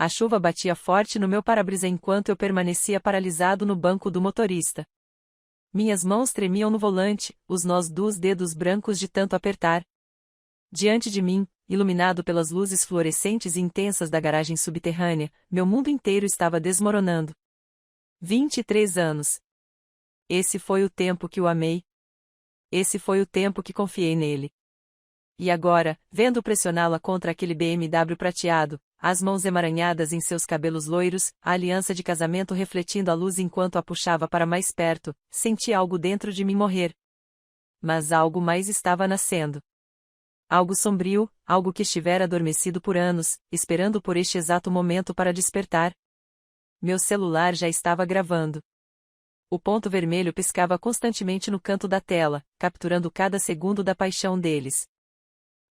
A chuva batia forte no meu para-brisa enquanto eu permanecia paralisado no banco do motorista. Minhas mãos tremiam no volante, os nós dos dedos brancos de tanto apertar. Diante de mim, iluminado pelas luzes fluorescentes e intensas da garagem subterrânea, meu mundo inteiro estava desmoronando. 23 anos. Esse foi o tempo que o amei. Esse foi o tempo que confiei nele. E agora, vendo pressioná-la contra aquele BMW prateado, as mãos emaranhadas em seus cabelos loiros, a aliança de casamento refletindo a luz enquanto a puxava para mais perto, senti algo dentro de mim morrer. Mas algo mais estava nascendo. Algo sombrio, algo que estivera adormecido por anos, esperando por este exato momento para despertar. Meu celular já estava gravando. O ponto vermelho piscava constantemente no canto da tela, capturando cada segundo da paixão deles.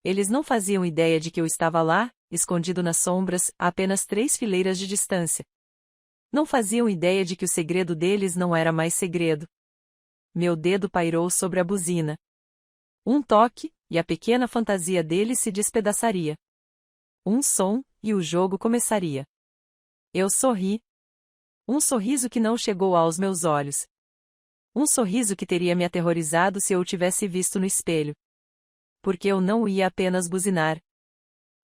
Eles não faziam ideia de que eu estava lá, escondido nas sombras, a apenas 3 fileiras de distância. Não faziam ideia de que o segredo deles não era mais segredo. Meu dedo pairou sobre a buzina. Um toque, e a pequena fantasia deles se despedaçaria. Um som, e o jogo começaria. Eu sorri. Um sorriso que não chegou aos meus olhos. Um sorriso que teria me aterrorizado se eu o tivesse visto no espelho. Porque eu não ia apenas buzinar.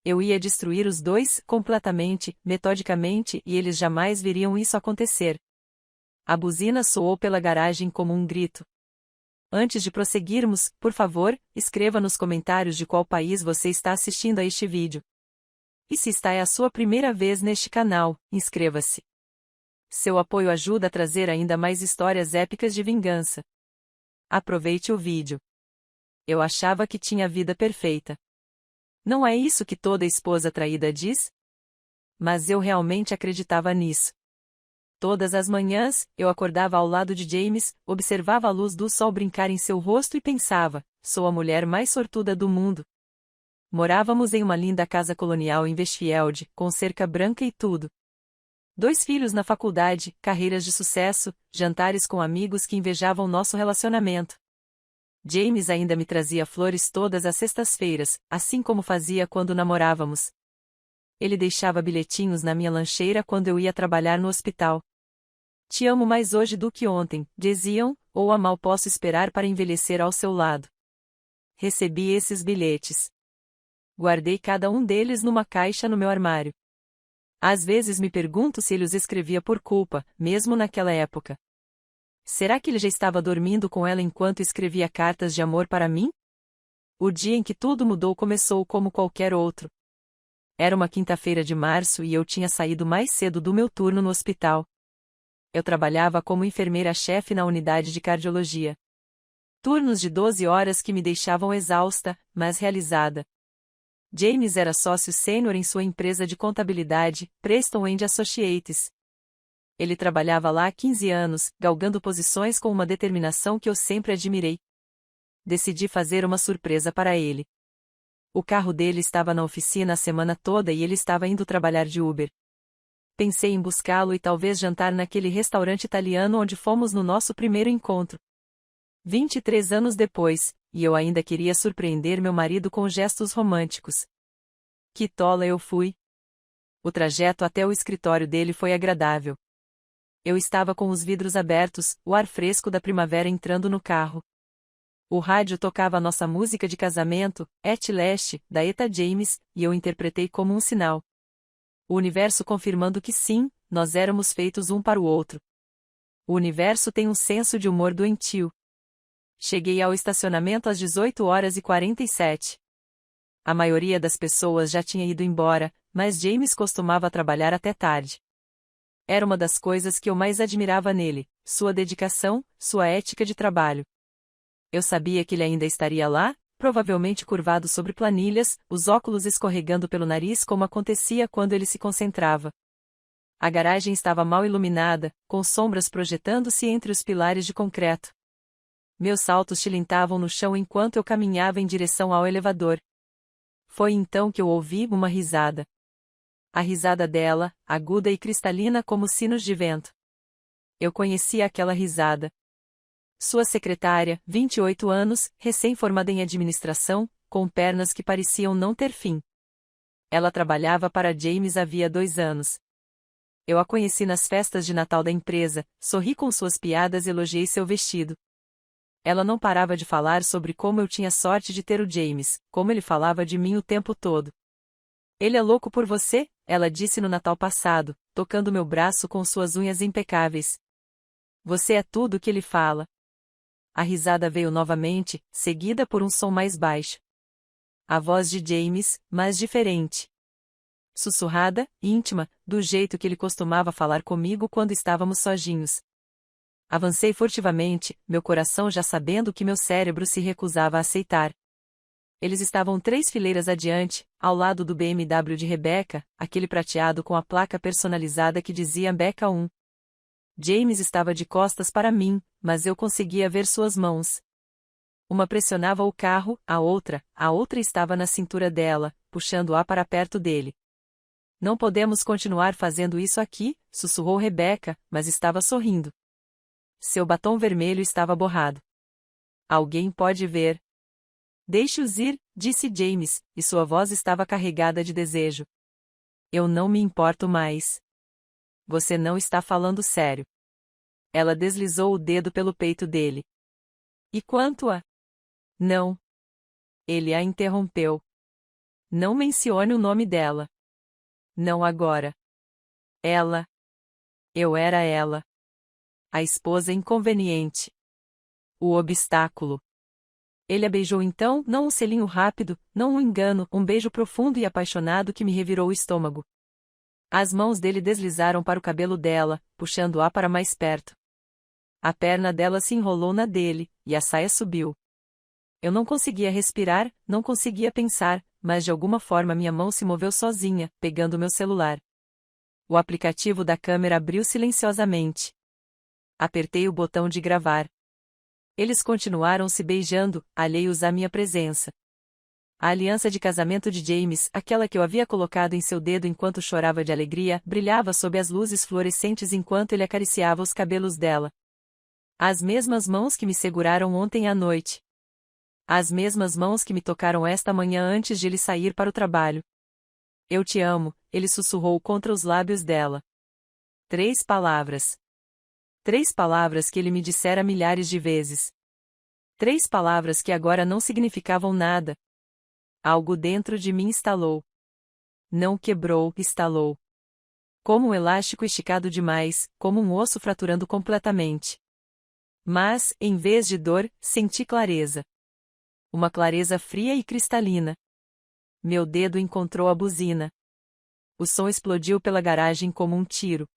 Eu ia destruir os dois, completamente, metodicamente, e eles jamais veriam isso acontecer. A buzina soou pela garagem como um grito. Antes de prosseguirmos, por favor, escreva nos comentários de qual país você está assistindo a este vídeo. E se esta é a sua primeira vez neste canal, inscreva-se. Seu apoio ajuda a trazer ainda mais histórias épicas de vingança. Aproveite o vídeo. Eu achava que tinha a vida perfeita. Não é isso que toda esposa traída diz? Mas eu realmente acreditava nisso. Todas as manhãs, eu acordava ao lado de James, observava a luz do sol brincar em seu rosto e pensava, sou a mulher mais sortuda do mundo. Morávamos em uma linda casa colonial em Westfield, com cerca branca e tudo. 2 filhos na faculdade, carreiras de sucesso, jantares com amigos que invejavam nosso relacionamento. James ainda me trazia flores todas as sextas-feiras, assim como fazia quando namorávamos. Ele deixava bilhetinhos na minha lancheira quando eu ia trabalhar no hospital. Te amo mais hoje do que ontem, diziam, ou a mal posso esperar para envelhecer ao seu lado. Recebi esses bilhetes. Guardei cada um deles numa caixa no meu armário. Às vezes me pergunto se ele os escrevia por culpa, mesmo naquela época. Será que ele já estava dormindo com ela enquanto escrevia cartas de amor para mim? O dia em que tudo mudou começou como qualquer outro. Era uma quinta-feira de março e eu tinha saído mais cedo do meu turno no hospital. Eu trabalhava como enfermeira-chefe na unidade de cardiologia. Turnos de 12 horas que me deixavam exausta, mas realizada. James era sócio sênior em sua empresa de contabilidade, Preston & Associates. Ele trabalhava lá há 15 anos, galgando posições com uma determinação que eu sempre admirei. Decidi fazer uma surpresa para ele. O carro dele estava na oficina a semana toda e ele estava indo trabalhar de Uber. Pensei em buscá-lo e talvez jantar naquele restaurante italiano onde fomos no nosso primeiro encontro. 23 anos depois, e eu ainda queria surpreender meu marido com gestos românticos. Que tola eu fui! O trajeto até o escritório dele foi agradável. Eu estava com os vidros abertos, o ar fresco da primavera entrando no carro. O rádio tocava a nossa música de casamento, Et Leste, da Etta James, e eu interpretei como um sinal. O universo confirmando que sim, nós éramos feitos um para o outro. O universo tem um senso de humor doentio. Cheguei ao estacionamento às 18h47. A maioria das pessoas já tinha ido embora, mas James costumava trabalhar até tarde. Era uma das coisas que eu mais admirava nele, sua dedicação, sua ética de trabalho. Eu sabia que ele ainda estaria lá, provavelmente curvado sobre planilhas, os óculos escorregando pelo nariz como acontecia quando ele se concentrava. A garagem estava mal iluminada, com sombras projetando-se entre os pilares de concreto. Meus saltos tilintavam no chão enquanto eu caminhava em direção ao elevador. Foi então que eu ouvi uma risada. A risada dela, aguda e cristalina como sinos de vento. Eu conhecia aquela risada. Sua secretária, 28 anos, recém-formada em administração, com pernas que pareciam não ter fim. Ela trabalhava para James havia 2 anos. Eu a conheci nas festas de Natal da empresa, sorri com suas piadas e elogiei seu vestido. Ela não parava de falar sobre como eu tinha sorte de ter o James, como ele falava de mim o tempo todo. Ele é louco por você, ela disse no Natal passado, tocando meu braço com suas unhas impecáveis. Você é tudo o que ele fala. A risada veio novamente, seguida por um som mais baixo. A voz de James, mas diferente. Sussurrada, íntima, do jeito que ele costumava falar comigo quando estávamos sozinhos. Avancei furtivamente, meu coração já sabendo que meu cérebro se recusava a aceitar. Eles estavam 3 fileiras adiante, ao lado do BMW de Rebecca, aquele prateado com a placa personalizada que dizia Becca 1. James estava de costas para mim, mas eu conseguia ver suas mãos. Uma pressionava o carro, a outra estava na cintura dela, puxando-a para perto dele. Não podemos continuar fazendo isso aqui, sussurrou Rebecca, mas estava sorrindo. Seu batom vermelho estava borrado. Alguém pode ver. Deixe-os ir, disse James, e sua voz estava carregada de desejo. Eu não me importo mais. Você não está falando sério. Ela deslizou o dedo pelo peito dele. E quanto a... Não. Ele a interrompeu. Não mencione o nome dela. Não agora. Ela. Eu era ela. A esposa inconveniente. O obstáculo. Ele a beijou então, não um selinho rápido, não um engano, um beijo profundo e apaixonado que me revirou o estômago. As mãos dele deslizaram para o cabelo dela, puxando-a para mais perto. A perna dela se enrolou na dele, e a saia subiu. Eu não conseguia respirar, não conseguia pensar, mas de alguma forma minha mão se moveu sozinha, pegando meu celular. O aplicativo da câmera abriu silenciosamente. Apertei o botão de gravar. Eles continuaram se beijando, alheios à minha presença. A aliança de casamento de James, aquela que eu havia colocado em seu dedo enquanto chorava de alegria, brilhava sob as luzes fluorescentes enquanto ele acariciava os cabelos dela. As mesmas mãos que me seguraram ontem à noite. As mesmas mãos que me tocaram esta manhã antes de ele sair para o trabalho. Eu te amo, ele sussurrou contra os lábios dela. 3 palavras. 3 palavras que ele me dissera milhares de vezes. 3 palavras que agora não significavam nada. Algo dentro de mim estalou. Não quebrou, estalou. Como um elástico esticado demais, como um osso fraturando completamente. Mas, em vez de dor, senti clareza. Uma clareza fria e cristalina. Meu dedo encontrou a buzina. O som explodiu pela garagem como um tiro.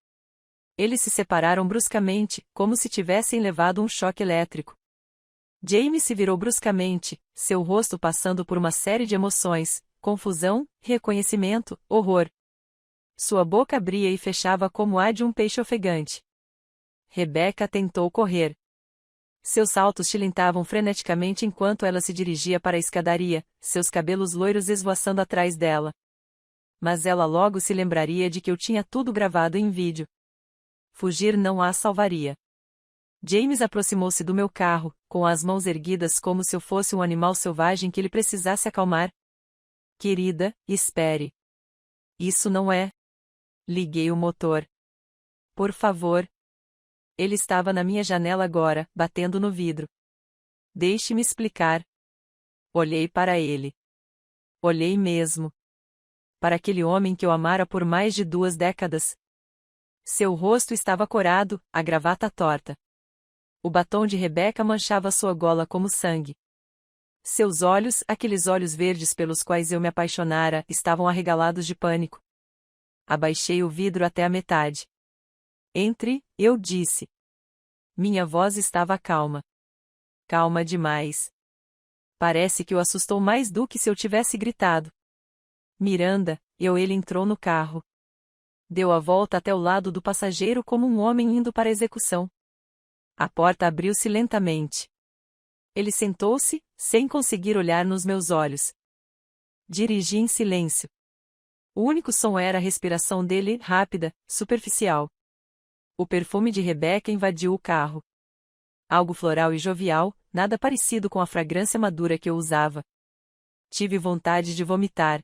Eles se separaram bruscamente, como se tivessem levado um choque elétrico. James se virou bruscamente, seu rosto passando por uma série de emoções, confusão, reconhecimento, horror. Sua boca abria e fechava como a de um peixe ofegante. Rebecca tentou correr. Seus saltos tilintavam freneticamente enquanto ela se dirigia para a escadaria, seus cabelos loiros esvoaçando atrás dela. Mas ela logo se lembraria de que eu tinha tudo gravado em vídeo. Fugir não a salvaria. James aproximou-se do meu carro, com as mãos erguidas como se eu fosse um animal selvagem que ele precisasse acalmar. Querida, espere. Isso não é. Liguei o motor. Por favor. Ele estava na minha janela agora, batendo no vidro. Deixe-me explicar. Olhei para ele. Olhei mesmo. Para aquele homem que eu amara por mais de 2 décadas. Seu rosto estava corado, a gravata torta. O batom de Rebecca manchava sua gola como sangue. Seus olhos, aqueles olhos verdes pelos quais eu me apaixonara, estavam arregalados de pânico. Abaixei o vidro até a metade. Entre, eu disse. Minha voz estava calma. Calma demais. Parece que o assustou mais do que se eu tivesse gritado. Miranda, ele entrou no carro. Deu a volta até o lado do passageiro como um homem indo para a execução. A porta abriu-se lentamente. Ele sentou-se, sem conseguir olhar nos meus olhos. Dirigi em silêncio. O único som era a respiração dele, rápida, superficial. O perfume de Rebecca invadiu o carro. Algo floral e jovial, nada parecido com a fragrância madura que eu usava. Tive vontade de vomitar.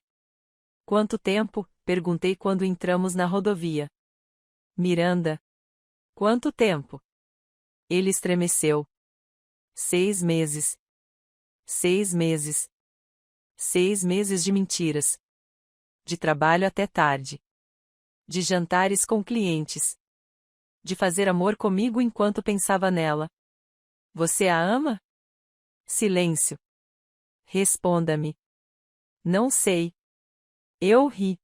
Quanto tempo? Perguntei quando entramos na rodovia. Miranda. Quanto tempo? Ele estremeceu. 6 meses. 6 meses. 6 meses de mentiras. De trabalho até tarde. De jantares com clientes. De fazer amor comigo enquanto pensava nela. Você a ama? Silêncio. Responda-me. Não sei. Eu ri.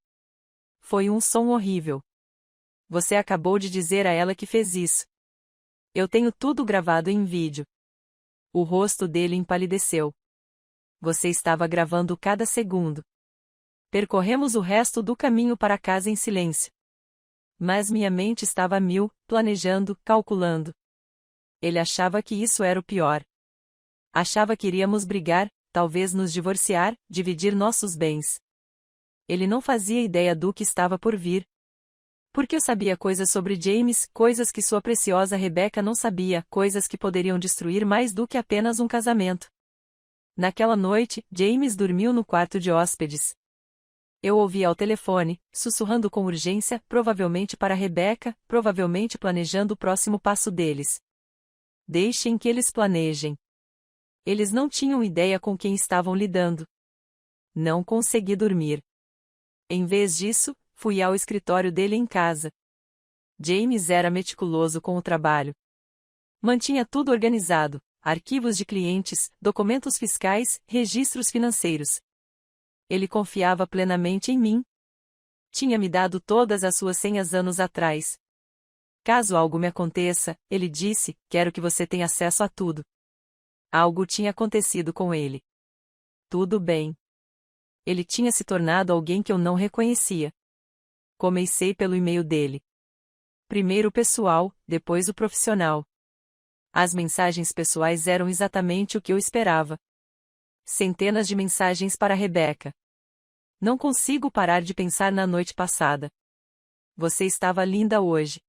Foi um som horrível. Você acabou de dizer a ela que fez isso. Eu tenho tudo gravado em vídeo. O rosto dele empalideceu. Você estava gravando cada segundo. Percorremos o resto do caminho para casa em silêncio. Mas minha mente estava a mil, planejando, calculando. Ele achava que isso era o pior. Achava que iríamos brigar, talvez nos divorciar, dividir nossos bens. Ele não fazia ideia do que estava por vir. Porque eu sabia coisas sobre James, coisas que sua preciosa Rebecca não sabia, coisas que poderiam destruir mais do que apenas um casamento. Naquela noite, James dormiu no quarto de hóspedes. Eu ouvi ao telefone, sussurrando com urgência, provavelmente para Rebecca, provavelmente planejando o próximo passo deles. Deixem que eles planejem. Eles não tinham ideia com quem estavam lidando. Não consegui dormir. Em vez disso, fui ao escritório dele em casa. James era meticuloso com o trabalho. Mantinha tudo organizado, arquivos de clientes, documentos fiscais, registros financeiros. Ele confiava plenamente em mim. Tinha me dado todas as suas senhas anos atrás. Caso algo me aconteça, ele disse, quero que você tenha acesso a tudo. Algo tinha acontecido com ele. Tudo bem. Ele tinha se tornado alguém que eu não reconhecia. Comecei pelo e-mail dele. Primeiro o pessoal, depois o profissional. As mensagens pessoais eram exatamente o que eu esperava. Centenas de mensagens para Rebecca. Não consigo parar de pensar na noite passada. Você estava linda hoje.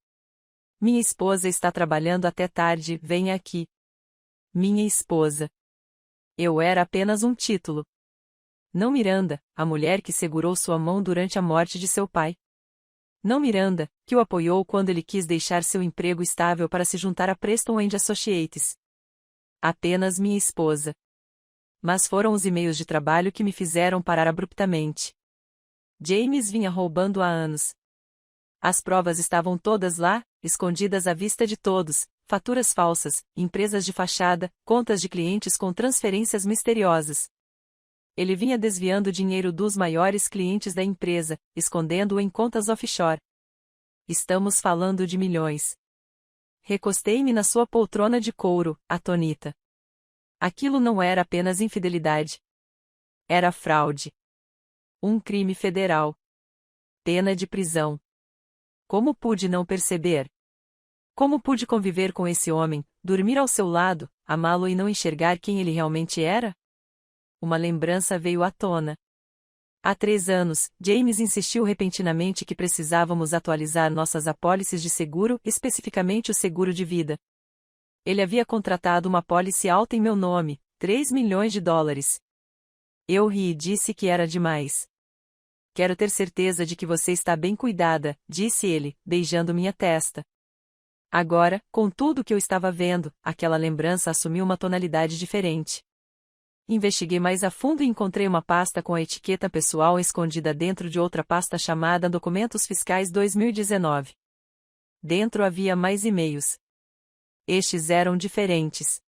Minha esposa está trabalhando até tarde, venha aqui. Minha esposa. Eu era apenas um título. Não Miranda, a mulher que segurou sua mão durante a morte de seu pai. Não Miranda, que o apoiou quando ele quis deixar seu emprego estável para se juntar a Preston and Associates. Apenas minha esposa. Mas foram os e-mails de trabalho que me fizeram parar abruptamente. James vinha roubando há anos. As provas estavam todas lá, escondidas à vista de todos, faturas falsas, empresas de fachada, contas de clientes com transferências misteriosas. Ele vinha desviando dinheiro dos maiores clientes da empresa, escondendo-o em contas offshore. Estamos falando de milhões. Recostei-me na sua poltrona de couro, atônita. Aquilo não era apenas infidelidade. Era fraude. Um crime federal. Pena de prisão. Como pude não perceber? Como pude conviver com esse homem, dormir ao seu lado, amá-lo e não enxergar quem ele realmente era? Uma lembrança veio à tona. Há 3 anos, James insistiu repentinamente que precisávamos atualizar nossas apólices de seguro, especificamente o seguro de vida. Ele havia contratado uma apólice alta em meu nome, $3 milhões. Eu ri e disse que era demais. Quero ter certeza de que você está bem cuidada, disse ele, beijando minha testa. Agora, com tudo que eu estava vendo, aquela lembrança assumiu uma tonalidade diferente. Investiguei mais a fundo e encontrei uma pasta com a etiqueta pessoal escondida dentro de outra pasta chamada Documentos Fiscais 2019. Dentro havia mais e-mails. Estes eram diferentes.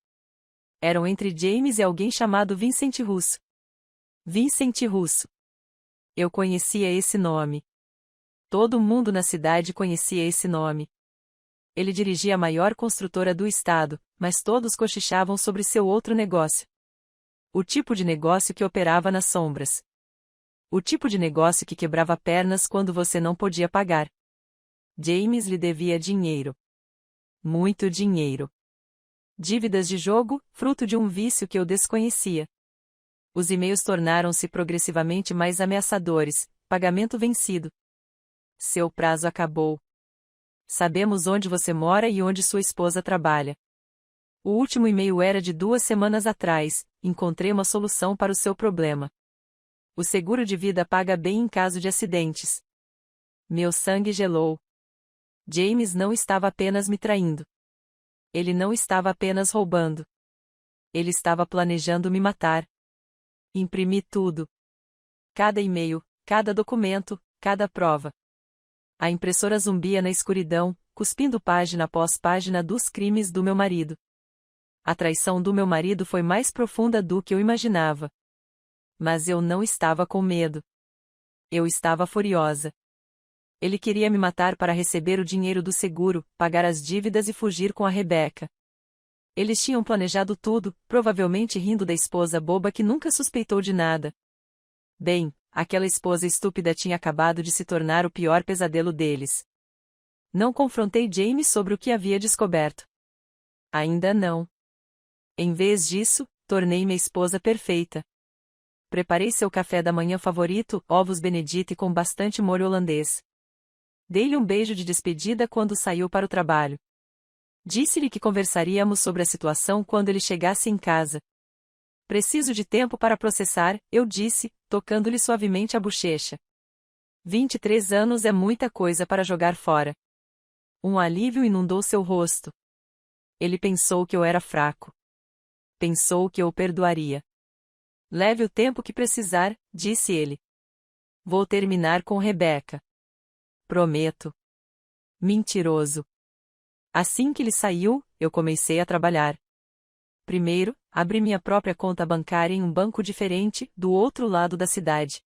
Eram entre James e alguém chamado Vincent Russo. Vincent Russo. Eu conhecia esse nome. Todo mundo na cidade conhecia esse nome. Ele dirigia a maior construtora do estado, mas todos cochichavam sobre seu outro negócio. O tipo de negócio que operava nas sombras. O tipo de negócio que quebrava pernas quando você não podia pagar. James lhe devia dinheiro. Muito dinheiro. Dívidas de jogo, fruto de um vício que eu desconhecia. Os e-mails tornaram-se progressivamente mais ameaçadores, pagamento vencido. Seu prazo acabou. Sabemos onde você mora e onde sua esposa trabalha. O último e-mail era de 2 semanas atrás, encontrei uma solução para o seu problema. O seguro de vida paga bem em caso de acidentes. Meu sangue gelou. James não estava apenas me traindo. Ele não estava apenas roubando. Ele estava planejando me matar. Imprimi tudo. Cada e-mail, cada documento, cada prova. A impressora zumbia na escuridão, cuspindo página após página dos crimes do meu marido. A traição do meu marido foi mais profunda do que eu imaginava. Mas eu não estava com medo. Eu estava furiosa. Ele queria me matar para receber o dinheiro do seguro, pagar as dívidas e fugir com a Rebecca. Eles tinham planejado tudo, provavelmente rindo da esposa boba que nunca suspeitou de nada. Bem, aquela esposa estúpida tinha acabado de se tornar o pior pesadelo deles. Não confrontei James sobre o que havia descoberto. Ainda não. Em vez disso, tornei minha esposa perfeita. Preparei seu café da manhã favorito, ovos Benedict com bastante molho holandês. Dei-lhe um beijo de despedida quando saiu para o trabalho. Disse-lhe que conversaríamos sobre a situação quando ele chegasse em casa. Preciso de tempo para processar, eu disse, tocando-lhe suavemente a bochecha. 23 anos é muita coisa para jogar fora. Um alívio inundou seu rosto. Ele pensou que eu era fraco. Pensou que eu o perdoaria. Leve o tempo que precisar, disse ele. Vou terminar com Rebecca. Prometo. Mentiroso. Assim que ele saiu, eu comecei a trabalhar. Primeiro, abri minha própria conta bancária em um banco diferente, do outro lado da cidade.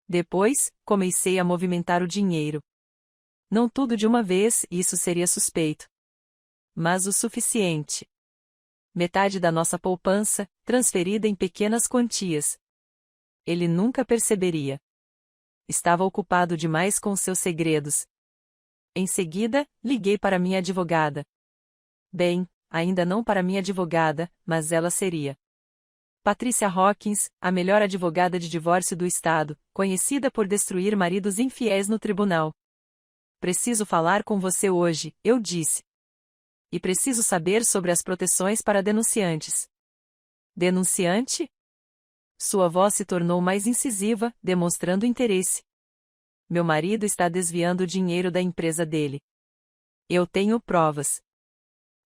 Depois, comecei a movimentar o dinheiro. Não tudo de uma vez, isso seria suspeito. Mas o suficiente. Metade da nossa poupança, transferida em pequenas quantias. Ele nunca perceberia. Estava ocupado demais com seus segredos. Em seguida, liguei para minha advogada. Bem, ainda não para minha advogada, mas ela seria. Patricia Hawkins, a melhor advogada de divórcio do estado, conhecida por destruir maridos infiéis no tribunal. Preciso falar com você hoje, eu disse. E preciso saber sobre as proteções para denunciantes. Denunciante? Sua voz se tornou mais incisiva, demonstrando interesse. Meu marido está desviando o dinheiro da empresa dele. Eu tenho provas.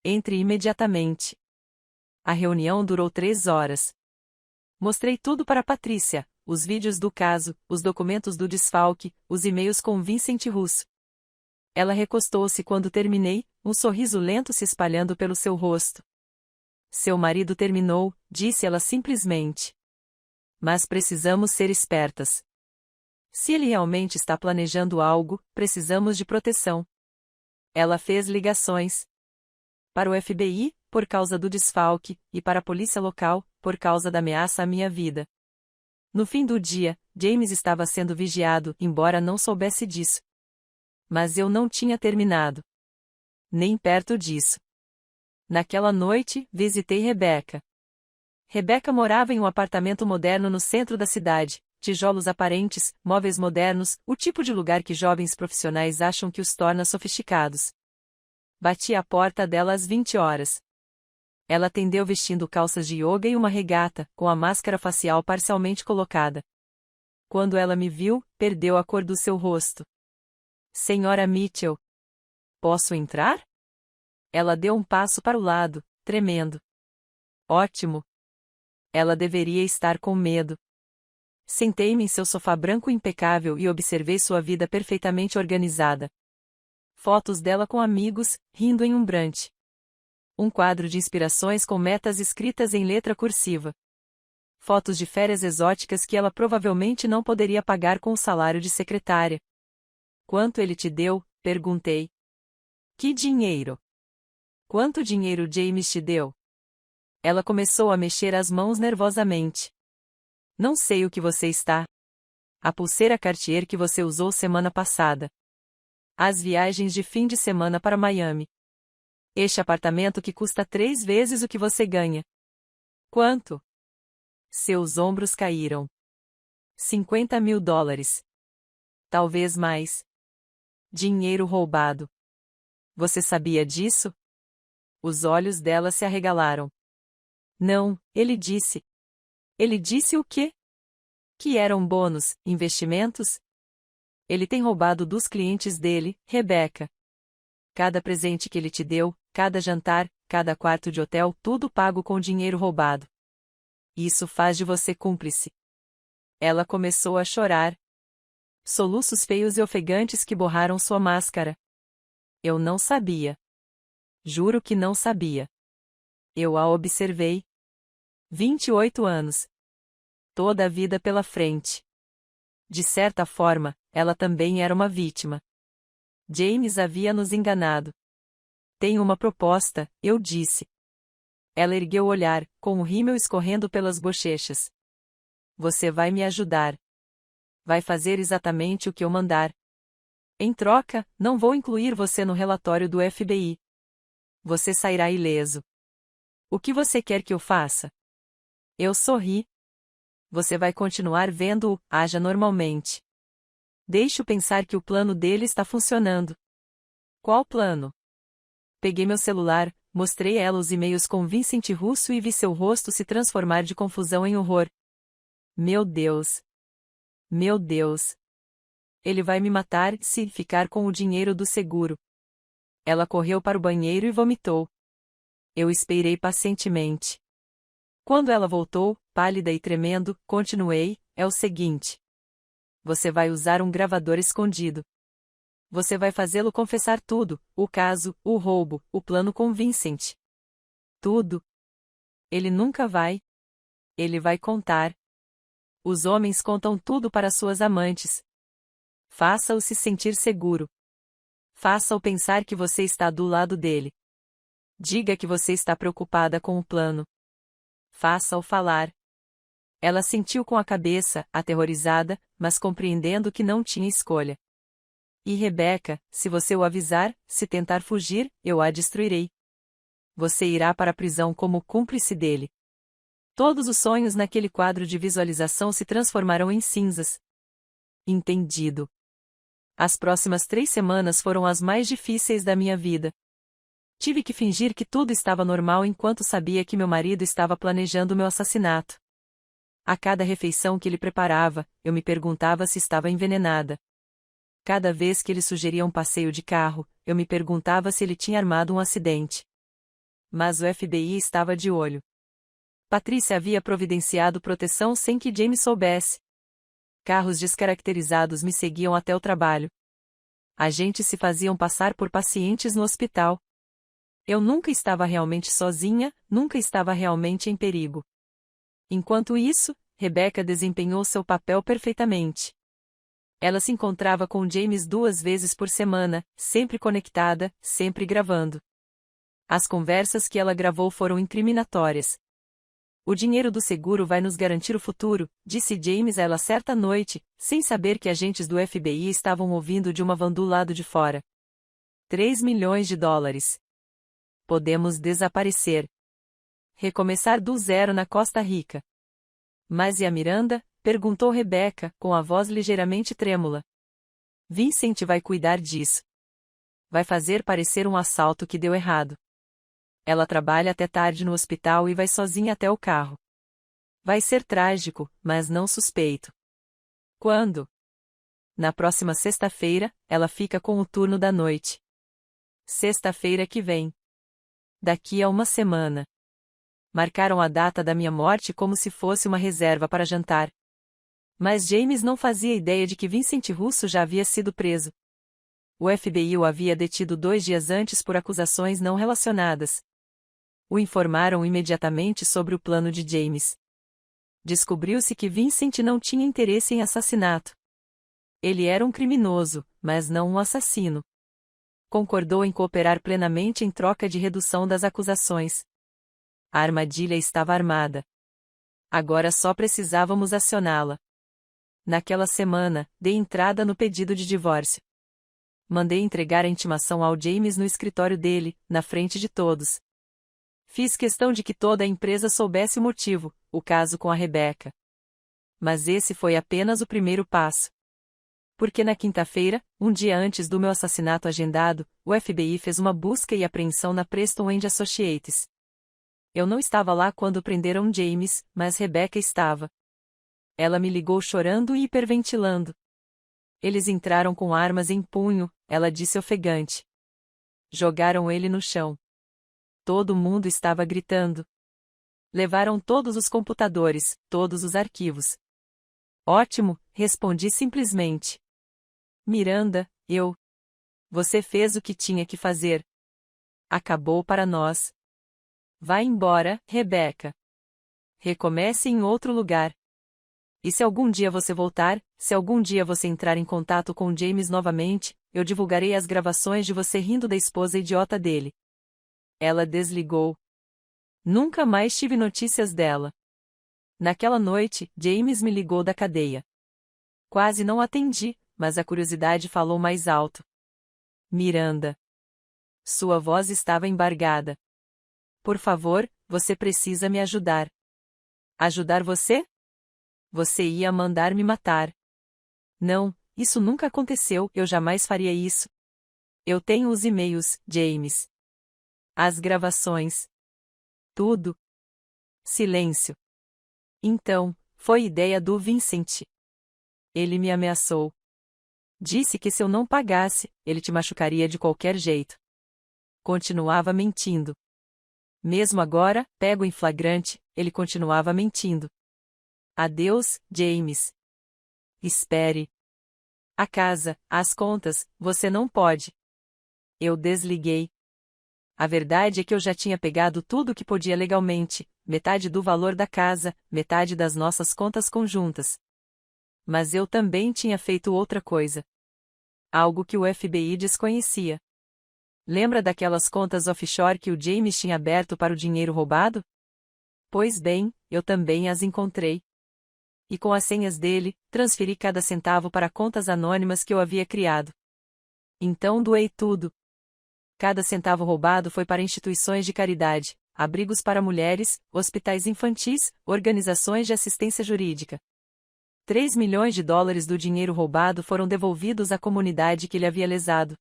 Entre imediatamente. A reunião durou 3 horas. Mostrei tudo para Patrícia, os vídeos do caso, os documentos do desfalque, os e-mails com Vincent Russo. Ela recostou-se quando terminei, um sorriso lento se espalhando pelo seu rosto. Seu marido terminou, disse ela simplesmente. Mas precisamos ser espertas. Se ele realmente está planejando algo, precisamos de proteção. Ela fez ligações. Para o FBI, por causa do desfalque, e para a polícia local, por causa da ameaça à minha vida. No fim do dia, James estava sendo vigiado, embora não soubesse disso. Mas eu não tinha terminado. Nem perto disso. Naquela noite, visitei Rebecca. Rebecca morava em um apartamento moderno no centro da cidade, tijolos aparentes, móveis modernos, o tipo de lugar que jovens profissionais acham que os torna sofisticados. Bati à porta dela às 20 horas. Ela atendeu vestindo calças de yoga e uma regata, com a máscara facial parcialmente colocada. Quando ela me viu, perdeu a cor do seu rosto. Senhora Mitchell. Posso entrar? Ela deu um passo para o lado, tremendo. Ótimo. Ela deveria estar com medo. Sentei-me em seu sofá branco impecável e observei sua vida perfeitamente organizada. Fotos dela com amigos, rindo em um brunch. Um quadro de inspirações com metas escritas em letra cursiva. Fotos de férias exóticas que ela provavelmente não poderia pagar com o salário de secretária. Quanto ele te deu? Perguntei. Que dinheiro? Quanto dinheiro James te deu? Ela começou a mexer as mãos nervosamente. Não sei o que você está. A pulseira Cartier que você usou semana passada. As viagens de fim de semana para Miami. Este apartamento que custa 3 vezes o que você ganha. Quanto? Seus ombros caíram. $50.000. Talvez mais. Dinheiro roubado. Você sabia disso? Os olhos dela se arregalaram. Não, ele disse. Ele disse o quê? Que eram bônus, investimentos? Ele tem roubado dos clientes dele, Rebecca. Cada presente que ele te deu, cada jantar, cada quarto de hotel, tudo pago com dinheiro roubado. Isso faz de você cúmplice. Ela começou a chorar. Soluços feios e ofegantes que borraram sua máscara. Eu não sabia. Juro que não sabia. Eu a observei. 28 anos. Toda a vida pela frente. De certa forma, ela também era uma vítima. James havia nos enganado. Tenho uma proposta, eu disse. Ela ergueu o olhar, com o rímel escorrendo pelas bochechas. Você vai me ajudar. Vai fazer exatamente o que eu mandar. Em troca, não vou incluir você no relatório do FBI. Você sairá ileso. O que você quer que eu faça? Eu sorri. Você vai continuar vendo-o, haja normalmente. Deixe-o pensar que o plano dele está funcionando. Qual plano? Peguei meu celular, mostrei a ela os e-mails com Vincent Russo e vi seu rosto se transformar de confusão em horror. Meu Deus! Meu Deus! Ele vai me matar se ficar com o dinheiro do seguro. Ela correu para o banheiro e vomitou. Eu esperei pacientemente. Quando ela voltou, pálida e tremendo, continuei, é o seguinte. Você vai usar um gravador escondido. Você vai fazê-lo confessar tudo, o caso, o roubo, o plano com Vincent. Tudo. Ele nunca vai. Ele vai contar. Os homens contam tudo para suas amantes. Faça-o se sentir seguro. Faça-o pensar que você está do lado dele. Diga que você está preocupada com o plano. Faça-o falar. Ela sentiu com a cabeça, aterrorizada, mas compreendendo que não tinha escolha. E Rebecca, se você o avisar, se tentar fugir, eu a destruirei. Você irá para a prisão como cúmplice dele. Todos os sonhos naquele quadro de visualização se transformarão em cinzas. Entendido. As próximas 3 semanas foram as mais difíceis da minha vida. Tive que fingir que tudo estava normal enquanto sabia que meu marido estava planejando meu assassinato. A cada refeição que ele preparava, eu me perguntava se estava envenenada. Cada vez que ele sugeria um passeio de carro, eu me perguntava se ele tinha armado um acidente. Mas o FBI estava de olho. Patrícia havia providenciado proteção sem que James soubesse. Carros descaracterizados me seguiam até o trabalho. Agentes se faziam passar por pacientes no hospital. Eu nunca estava realmente sozinha, nunca estava realmente em perigo. Enquanto isso, Rebecca desempenhou seu papel perfeitamente. Ela se encontrava com James 2 vezes por semana, sempre conectada, sempre gravando. As conversas que ela gravou foram incriminatórias. O dinheiro do seguro vai nos garantir o futuro, disse James a ela certa noite, sem saber que agentes do FBI estavam ouvindo de uma van do lado de fora. 3 milhões de dólares. Podemos desaparecer. Recomeçar do zero na Costa Rica. Mas e a Miranda? Perguntou Rebecca, com a voz ligeiramente trêmula. Vincent vai cuidar disso. Vai fazer parecer um assalto que deu errado. Ela trabalha até tarde no hospital e vai sozinha até o carro. Vai ser trágico, mas não suspeito. Quando? Na próxima sexta-feira, ela fica com o turno da noite. Sexta-feira que vem. Daqui a uma semana. Marcaram a data da minha morte como se fosse uma reserva para jantar. Mas James não fazia ideia de que Vincent Russo já havia sido preso. O FBI o havia detido 2 dias antes por acusações não relacionadas. O informaram imediatamente sobre o plano de James. Descobriu-se que Vincent não tinha interesse em assassinato. Ele era um criminoso, mas não um assassino. Concordou em cooperar plenamente em troca de redução das acusações. A armadilha estava armada. Agora só precisávamos acioná-la. Naquela semana, dei entrada no pedido de divórcio. Mandei entregar a intimação ao James no escritório dele, na frente de todos. Fiz questão de que toda a empresa soubesse o motivo, o caso com a Rebecca. Mas esse foi apenas o primeiro passo. Porque na quinta-feira, um dia antes do meu assassinato agendado, o FBI fez uma busca e apreensão na Preston and Associates. Eu não estava lá quando prenderam James, mas Rebecca estava. Ela me ligou chorando e hiperventilando. Eles entraram com armas em punho, ela disse ofegante. Jogaram ele no chão. Todo mundo estava gritando. Levaram todos os computadores, todos os arquivos. Ótimo, respondi simplesmente. Miranda, Você fez o que tinha que fazer. Acabou para nós. Vá embora, Rebecca. Recomece em outro lugar. E se algum dia você voltar, se algum dia você entrar em contato com James novamente, eu divulgarei as gravações de você rindo da esposa idiota dele. Ela desligou. Nunca mais tive notícias dela. Naquela noite, James me ligou da cadeia. Quase não atendi, mas a curiosidade falou mais alto. Miranda. Sua voz estava embargada. Por favor, você precisa me ajudar. Ajudar você? Você ia mandar me matar. Não, isso nunca aconteceu, eu jamais faria isso. Eu tenho os e-mails, James. As gravações. Tudo. Silêncio. Então, foi ideia do Vincent. Ele me ameaçou. Disse que se eu não pagasse, ele te machucaria de qualquer jeito. Continuava mentindo. Mesmo agora, pego em flagrante, ele continuava mentindo. Adeus, James. Espere. A casa, as contas, você não pode. Eu desliguei. A verdade é que eu já tinha pegado tudo o que podia legalmente, metade do valor da casa, metade das nossas contas conjuntas. Mas eu também tinha feito outra coisa. Algo que o FBI desconhecia. Lembra daquelas contas offshore que o James tinha aberto para o dinheiro roubado? Pois bem, eu também as encontrei. E com as senhas dele, transferi cada centavo para contas anônimas que eu havia criado. Então doei tudo. Cada centavo roubado foi para instituições de caridade, abrigos para mulheres, hospitais infantis, organizações de assistência jurídica. 3 milhões de dólares do dinheiro roubado foram devolvidos à comunidade que ele havia lesado.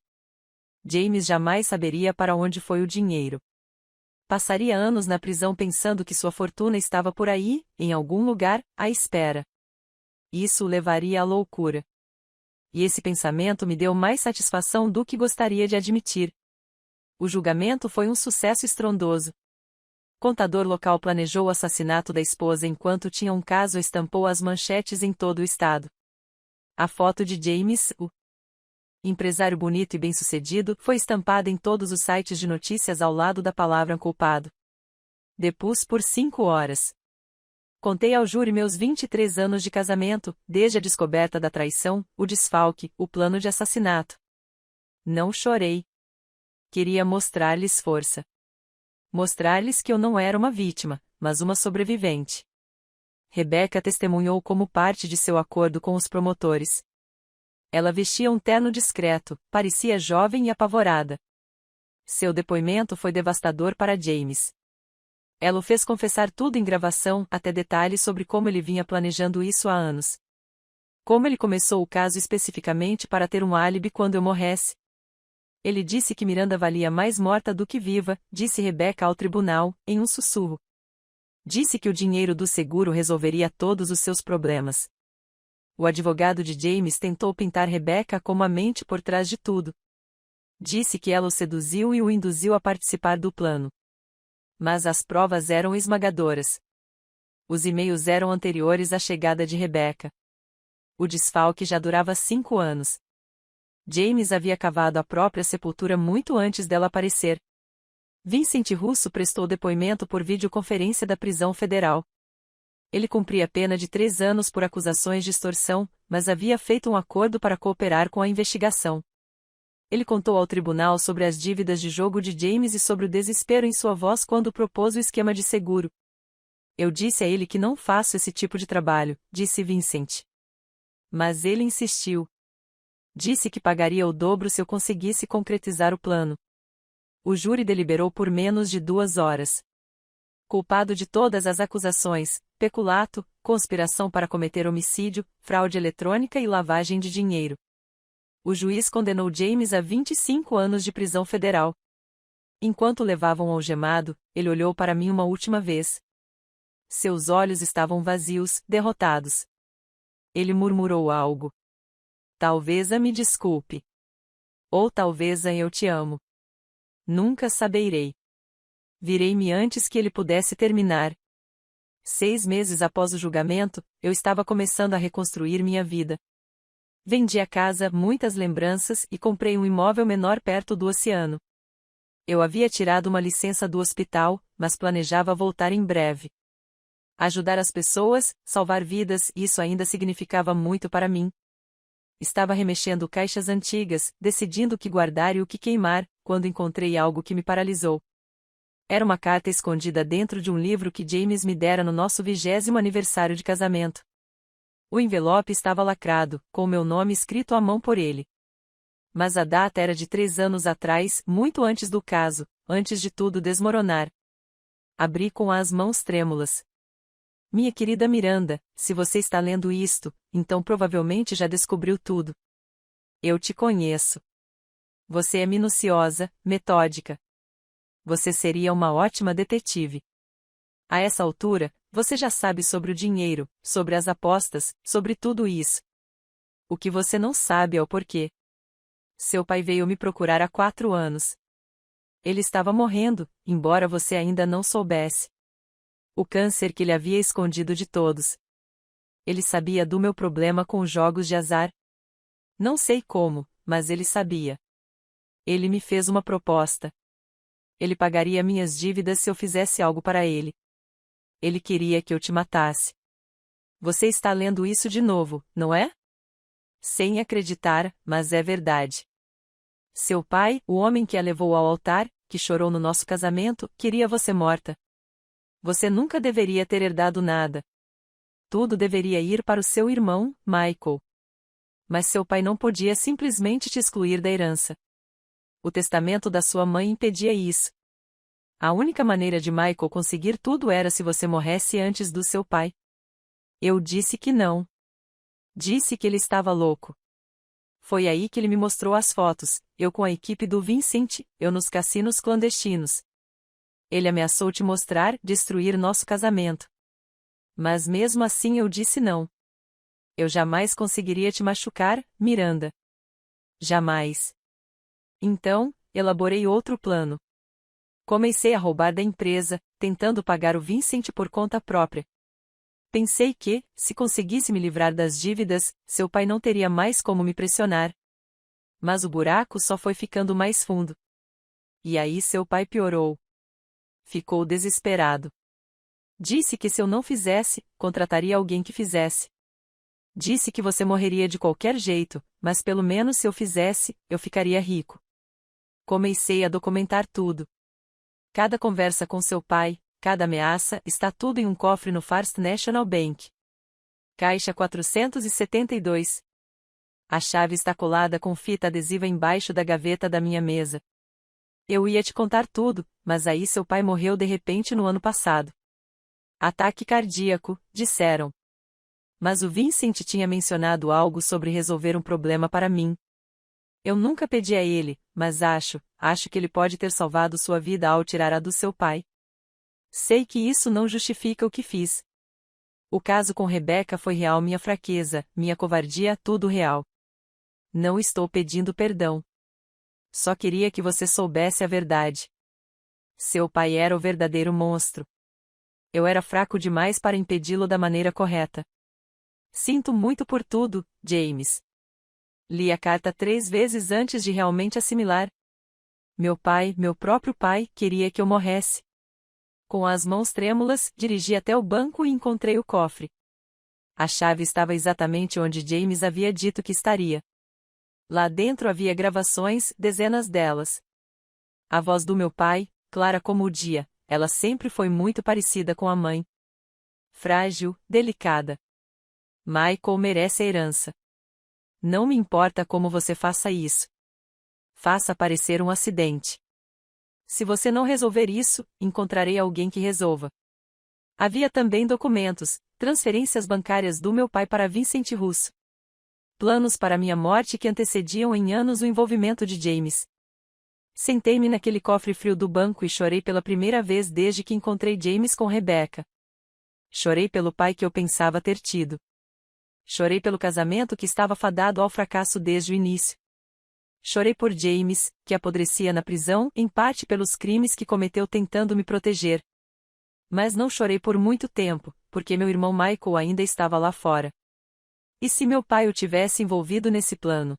James jamais saberia para onde foi o dinheiro. Passaria anos na prisão pensando que sua fortuna estava por aí, em algum lugar, à espera. Isso o levaria à loucura. E esse pensamento me deu mais satisfação do que gostaria de admitir. O julgamento foi um sucesso estrondoso. Contador local planejou o assassinato da esposa enquanto tinha um caso e estampou as manchetes em todo o estado. A foto de James, o empresário bonito e bem-sucedido, foi estampada em todos os sites de notícias ao lado da palavra culpado. Depus por 5 horas. Contei ao júri meus 23 anos de casamento, desde a descoberta da traição, o desfalque, o plano de assassinato. Não chorei. Queria mostrar-lhes força. Mostrar-lhes que eu não era uma vítima, mas uma sobrevivente. Rebecca testemunhou como parte de seu acordo com os promotores. Ela vestia um terno discreto, parecia jovem e apavorada. Seu depoimento foi devastador para James. Ela o fez confessar tudo em gravação, até detalhes sobre como ele vinha planejando isso há anos. Como ele começou o caso especificamente para ter um álibi quando eu morresse. Ele disse que Miranda valia mais morta do que viva, disse Rebecca ao tribunal, em um sussurro. Disse que o dinheiro do seguro resolveria todos os seus problemas. O advogado de James tentou pintar Rebecca como a mente por trás de tudo. Disse que ela o seduziu e o induziu a participar do plano. Mas as provas eram esmagadoras. Os e-mails eram anteriores à chegada de Rebecca. O desfalque já durava 5 anos. James havia cavado a própria sepultura muito antes dela aparecer. Vincent Russo prestou depoimento por videoconferência da prisão federal. Ele cumpria pena de 3 anos por acusações de extorsão, mas havia feito um acordo para cooperar com a investigação. Ele contou ao tribunal sobre as dívidas de jogo de James e sobre o desespero em sua voz quando propôs o esquema de seguro. Eu disse a ele que não faço esse tipo de trabalho, disse Vincent. Mas ele insistiu. Disse que pagaria o dobro se eu conseguisse concretizar o plano. O júri deliberou por menos de 2 horas. Culpado de todas as acusações, peculato, conspiração para cometer homicídio, fraude eletrônica e lavagem de dinheiro. O juiz condenou James a 25 anos de prisão federal. Enquanto levavam algemado, ele olhou para mim uma última vez. Seus olhos estavam vazios, derrotados. Ele murmurou algo. Talvez me desculpe. Ou talvez eu te amo. Nunca saberei. Virei-me antes que ele pudesse terminar. 6 meses após o julgamento, eu estava começando a reconstruir minha vida. Vendi a casa, muitas lembranças e comprei um imóvel menor perto do oceano. Eu havia tirado uma licença do hospital, mas planejava voltar em breve. Ajudar as pessoas, salvar vidas, isso ainda significava muito para mim. Estava remexendo caixas antigas, decidindo o que guardar e o que queimar, quando encontrei algo que me paralisou. Era uma carta escondida dentro de um livro que James me dera no nosso 20º aniversário de casamento. O envelope estava lacrado, com meu nome escrito à mão por ele. Mas a data era de 3 anos atrás, muito antes do caso, antes de tudo desmoronar. Abri com as mãos trêmulas. Minha querida Miranda, se você está lendo isto, então provavelmente já descobriu tudo. Eu te conheço. Você é minuciosa, metódica. Você seria uma ótima detetive. A essa altura, você já sabe sobre o dinheiro, sobre as apostas, sobre tudo isso. O que você não sabe é o porquê. Seu pai veio me procurar há 4 anos. Ele estava morrendo, embora você ainda não soubesse. O câncer que ele havia escondido de todos. Ele sabia do meu problema com os jogos de azar. Não sei como, mas ele sabia. Ele me fez uma proposta. Ele pagaria minhas dívidas se eu fizesse algo para ele. Ele queria que eu te matasse. Você está lendo isso de novo, não é? Sem acreditar, mas é verdade. Seu pai, o homem que a levou ao altar, que chorou no nosso casamento, queria você morta. Você nunca deveria ter herdado nada. Tudo deveria ir para o seu irmão, Michael. Mas seu pai não podia simplesmente te excluir da herança. O testamento da sua mãe impedia isso. A única maneira de Michael conseguir tudo era se você morresse antes do seu pai. Eu disse que não. Disse que ele estava louco. Foi aí que ele me mostrou as fotos, eu com a equipe do Vincent, eu nos cassinos clandestinos. Ele ameaçou te mostrar, destruir nosso casamento. Mas mesmo assim eu disse não. Eu jamais conseguiria te machucar, Miranda. Jamais. Então, elaborei outro plano. Comecei a roubar da empresa, tentando pagar o Vincent por conta própria. Pensei que, se conseguisse me livrar das dívidas, seu pai não teria mais como me pressionar. Mas o buraco só foi ficando mais fundo. E aí seu pai piorou. Ficou desesperado. Disse que se eu não fizesse, contrataria alguém que fizesse. Disse que você morreria de qualquer jeito, mas pelo menos se eu fizesse, eu ficaria rico. Comecei a documentar tudo. Cada conversa com seu pai, cada ameaça, está tudo em um cofre no First National Bank. Caixa 472. A chave está colada com fita adesiva embaixo da gaveta da minha mesa. Eu ia te contar tudo, mas aí seu pai morreu de repente no ano passado. Ataque cardíaco, disseram. Mas o Vincent tinha mencionado algo sobre resolver um problema para mim. Eu nunca pedi a ele, mas acho que ele pode ter salvado sua vida ao tirar a do seu pai. Sei que isso não justifica o que fiz. O caso com Rebecca foi real, minha fraqueza, minha covardia, tudo real. Não estou pedindo perdão. Só queria que você soubesse a verdade. Seu pai era o verdadeiro monstro. Eu era fraco demais para impedi-lo da maneira correta. Sinto muito por tudo, James. Li a carta 3 vezes antes de realmente assimilar. Meu pai, meu próprio pai, queria que eu morresse. Com as mãos trêmulas, dirigi até o banco e encontrei o cofre. A chave estava exatamente onde James havia dito que estaria. Lá dentro havia gravações, dezenas delas. A voz do meu pai, clara como o dia, ela sempre foi muito parecida com a mãe. Frágil, delicada. Michael merece a herança. Não me importa como você faça isso. Faça parecer um acidente. Se você não resolver isso, encontrarei alguém que resolva. Havia também documentos, transferências bancárias do meu pai para Vincent Russo. Planos para minha morte que antecediam em anos o envolvimento de James. Sentei-me naquele cofre frio do banco e chorei pela primeira vez desde que encontrei James com Rebecca. Chorei pelo pai que eu pensava ter tido. Chorei pelo casamento que estava fadado ao fracasso desde o início. Chorei por James, que apodrecia na prisão, em parte pelos crimes que cometeu tentando me proteger. Mas não chorei por muito tempo, porque meu irmão Michael ainda estava lá fora. E se meu pai o tivesse envolvido nesse plano?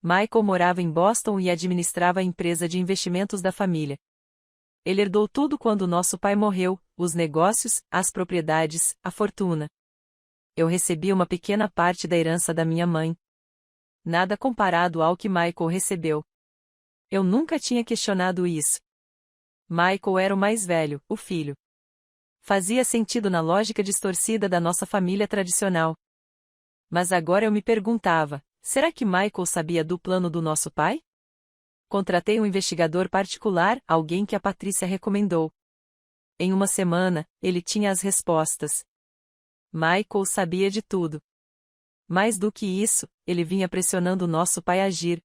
Michael morava em Boston e administrava a empresa de investimentos da família. Ele herdou tudo quando nosso pai morreu, os negócios, as propriedades, a fortuna. Eu recebi uma pequena parte da herança da minha mãe. Nada comparado ao que Michael recebeu. Eu nunca tinha questionado isso. Michael era o mais velho, o filho. Fazia sentido na lógica distorcida da nossa família tradicional. Mas agora eu me perguntava, será que Michael sabia do plano do nosso pai? Contratei um investigador particular, alguém que a Patrícia recomendou. Em uma semana, ele tinha as respostas. Michael sabia de tudo. Mais do que isso, ele vinha pressionando nosso pai a agir.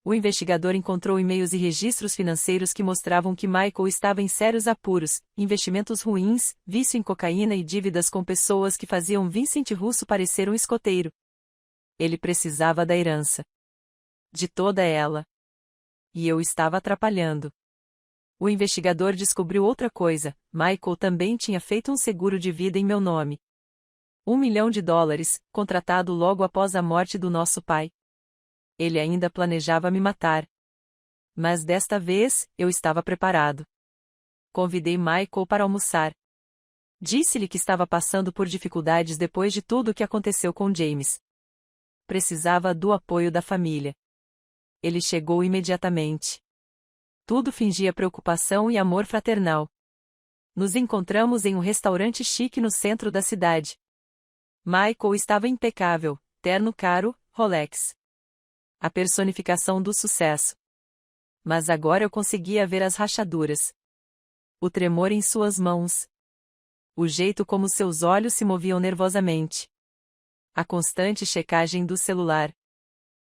O investigador encontrou e-mails e registros financeiros que mostravam que Michael estava em sérios apuros, investimentos ruins, vício em cocaína e dívidas com pessoas que faziam Vincent Russo parecer um escoteiro. Ele precisava da herança. De toda ela. E eu estava atrapalhando. O investigador descobriu outra coisa: Michael também tinha feito um seguro de vida em meu nome. $1 milhão, contratado logo após a morte do nosso pai. Ele ainda planejava me matar. Mas desta vez, eu estava preparado. Convidei Michael para almoçar. Disse-lhe que estava passando por dificuldades depois de tudo o que aconteceu com James. Precisava do apoio da família. Ele chegou imediatamente. Tudo fingia preocupação e amor fraternal. Nos encontramos em um restaurante chique no centro da cidade. Michael estava impecável, terno caro, Rolex. A personificação do sucesso. Mas agora eu conseguia ver as rachaduras. O tremor em suas mãos. O jeito como seus olhos se moviam nervosamente. A constante checagem do celular.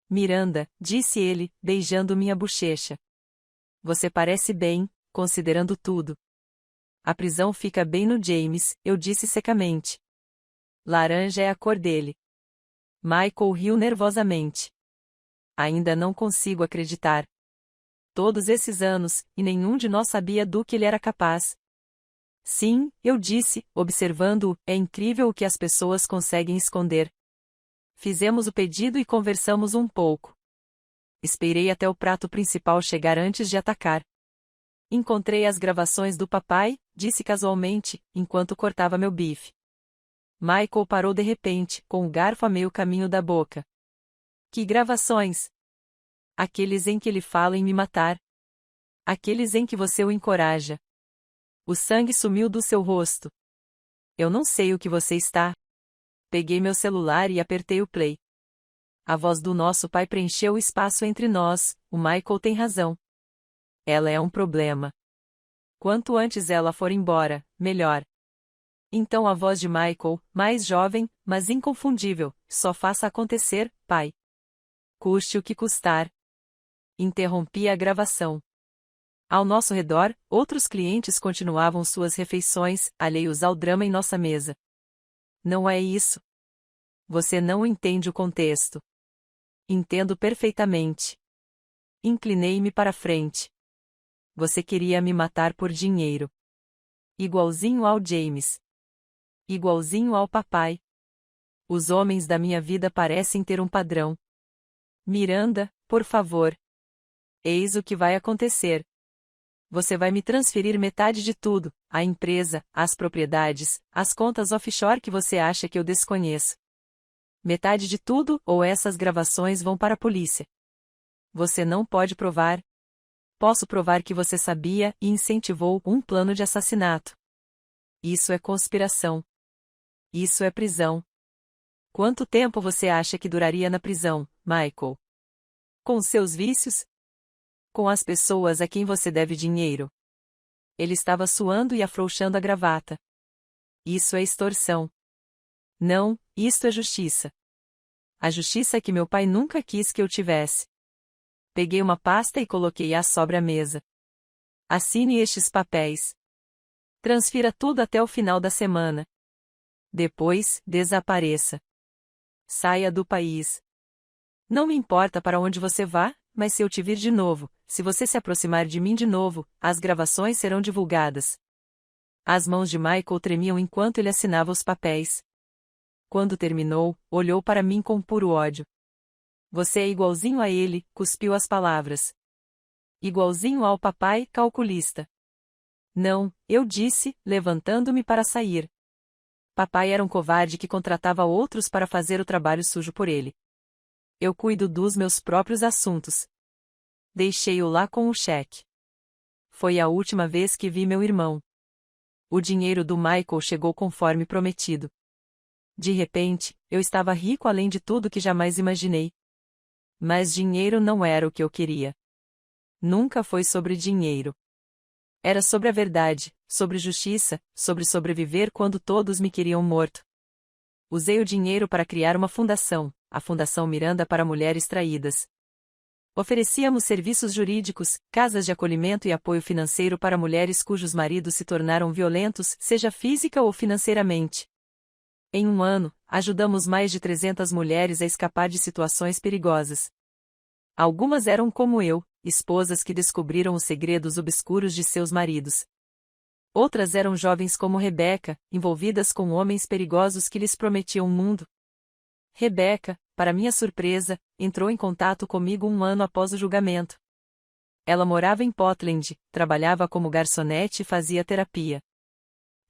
Miranda, disse ele, beijando minha bochecha. Você parece bem, considerando tudo. A prisão fica bem no James, eu disse secamente. Laranja é a cor dele. Michael riu nervosamente. Ainda não consigo acreditar. Todos esses anos, e nenhum de nós sabia do que ele era capaz. Sim, eu disse, observando-o, é incrível o que as pessoas conseguem esconder. Fizemos o pedido e conversamos um pouco. Esperei até o prato principal chegar antes de atacar. Encontrei as gravações do papai, disse casualmente, enquanto cortava meu bife. Michael parou de repente, com o garfo a meio caminho da boca. Que gravações? Aqueles em que ele fala em me matar. Aqueles em que você o encoraja. O sangue sumiu do seu rosto. Eu não sei o que você está. Peguei meu celular e apertei o play. A voz do nosso pai preencheu o espaço entre nós. O Michael tem razão. Ela é um problema. Quanto antes ela for embora, melhor. Então a voz de Michael, mais jovem, mas inconfundível, só faça acontecer, pai. Custe o que custar. Interrompi a gravação. Ao nosso redor, outros clientes continuavam suas refeições, alheios ao drama em nossa mesa. Não é isso. Você não entende o contexto. Entendo perfeitamente. Inclinei-me para frente. Você queria me matar por dinheiro. Igualzinho ao James. Igualzinho ao papai. Os homens da minha vida parecem ter um padrão. Miranda, por favor. Eis o que vai acontecer. Você vai me transferir metade de tudo, a empresa, as propriedades, as contas offshore que você acha que eu desconheço. Metade de tudo, ou essas gravações vão para a polícia. Você não pode provar. Posso provar que você sabia e incentivou um plano de assassinato. Isso é conspiração. Isso é prisão. Quanto tempo você acha que duraria na prisão, Michael? Com seus vícios? Com as pessoas a quem você deve dinheiro? Ele estava suando e afrouxando a gravata. Isso é extorsão. Não, isto é justiça. A justiça que meu pai nunca quis que eu tivesse. Peguei uma pasta e coloquei-a sobre a mesa. Assine estes papéis. Transfira tudo até o final da semana. Depois, desapareça. Saia do país. Não me importa para onde você vá, mas se eu te vir de novo, se você se aproximar de mim de novo, as gravações serão divulgadas. As mãos de Michael tremiam enquanto ele assinava os papéis. Quando terminou, olhou para mim com puro ódio. Você é igualzinho a ele, cuspiu as palavras. Igualzinho ao papai, calculista. Não, eu disse, levantando-me para sair. Papai era um covarde que contratava outros para fazer o trabalho sujo por ele. Eu cuido dos meus próprios assuntos. Deixei-o lá com o cheque. Foi a última vez que vi meu irmão. O dinheiro do Michael chegou conforme prometido. De repente, eu estava rico além de tudo que jamais imaginei. Mas dinheiro não era o que eu queria. Nunca foi sobre dinheiro. Era sobre a verdade, sobre justiça, sobre sobreviver quando todos me queriam morto. Usei o dinheiro para criar uma fundação, a Fundação Miranda para Mulheres Traídas. Oferecíamos serviços jurídicos, casas de acolhimento e apoio financeiro para mulheres cujos maridos se tornaram violentos, seja física ou financeiramente. Em um ano, ajudamos mais de 300 mulheres a escapar de situações perigosas. Algumas eram como eu, esposas que descobriram os segredos obscuros de seus maridos. Outras eram jovens como Rebeca, envolvidas com homens perigosos que lhes prometiam um mundo. Rebeca, para minha surpresa, entrou em contato comigo um ano após o julgamento. Ela morava em Portland, trabalhava como garçonete e fazia terapia.